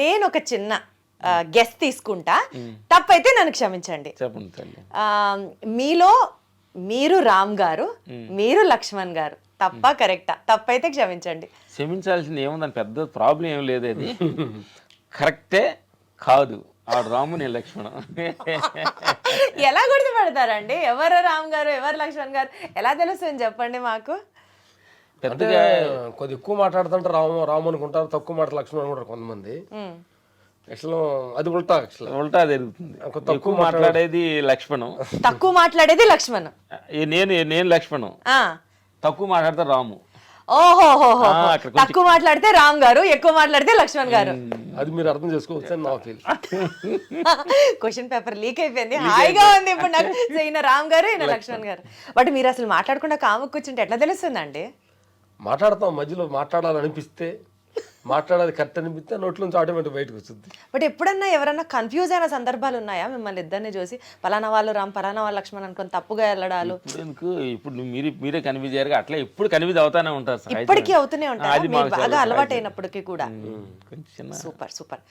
నేను ఒక చిన్న గెస్ తీసుకుంటా, తప్పైతే నన్ను క్షమించండి. చెప్పండి తల్లి. మీలో మీరు రామ్ గారు, మీరు లక్ష్మణ్ గారు, తప్ప కరెక్టా? తప్పైతే క్షమించండి. క్షమించాల్సింది ఏముందని పెద్ద ప్రాబ్లం ఏం లేదు, అది కరెక్టే కాదు. ఆ రాము నేను లక్ష్మణం. ఎలా గుర్తుపడతారండి ఎవరు రామ్ గారు ఎవరు లక్ష్మణ్ గారు? ఎలా తెలుస్తుంది చెప్పండి మాకు. పెద్దగా కొద్ది ఎక్కువ మాట్లాడుతుంటే రాము అనుకుంటారు, తక్కువ మాట లక్ష్మణ్ అనుకుంటారు కొంతమంది. యాక్చువల్ అది ఉల్టా జరుగుతుంది. ఎక్కువ మాట్లాడేది లక్ష్మణం, తక్కువ మాట్లాడేది లక్ష్మణ్. నేను లక్ష్మణం, తక్కువ మాట్లాడితే రాము. ఓహోహోహో, తక్కువ మాట్లాడితే రామ్ గారు, ఎక్కువ మాట్లాడితే లక్ష్మణ్ గారు. అది మీరు అర్థం చేసుకోవచ్చు అని నా ఫీల్. క్వశ్చన్ పేపర్ లీక్ అయిపోయింది, హాయిగా ఉంది ఇప్పుడు నాకు. సో ఈయన రామ్ గారు, ఈయన లక్ష్మణ్ గారు. బట్ మీరు అసలు మాట్లాడకుండా కాము కూర్చుంటే ఎట్లా తెలుస్తుందండి? మాట్లాడతాం, మధ్యలో మాట్లాడాలనిపిస్తే, మాట్లాడాలి కరెక్ట్ అనిపిస్తే నోట్ల నుంచి ఆటోమేటిక్ బయటకు వస్తుంది. బట్ ఎప్పుడన్నా ఎవరన్నా కన్ఫ్యూజ్ అయిన సందర్భాలు ఉన్నాయా మిమ్మల్ని ఇద్దరిని చూసి? పలానా వాళ్ళు రామ్, పలానా వాళ్ళు లక్ష్మణ్ అనుకొని తప్పుగా వెళ్ళడాలు? ఇప్పుడు మీరే కన్విజ్ అయ్యారు, అట్లా ఎప్పుడు కన్విజ్ అవుతానే ఉంటారు. ఇప్పటికీ అవుతూనే ఉంటారు, బాగా అలవాటు అయినప్పటికీ కూడా. కొంచెం సూపర్ సూపర్.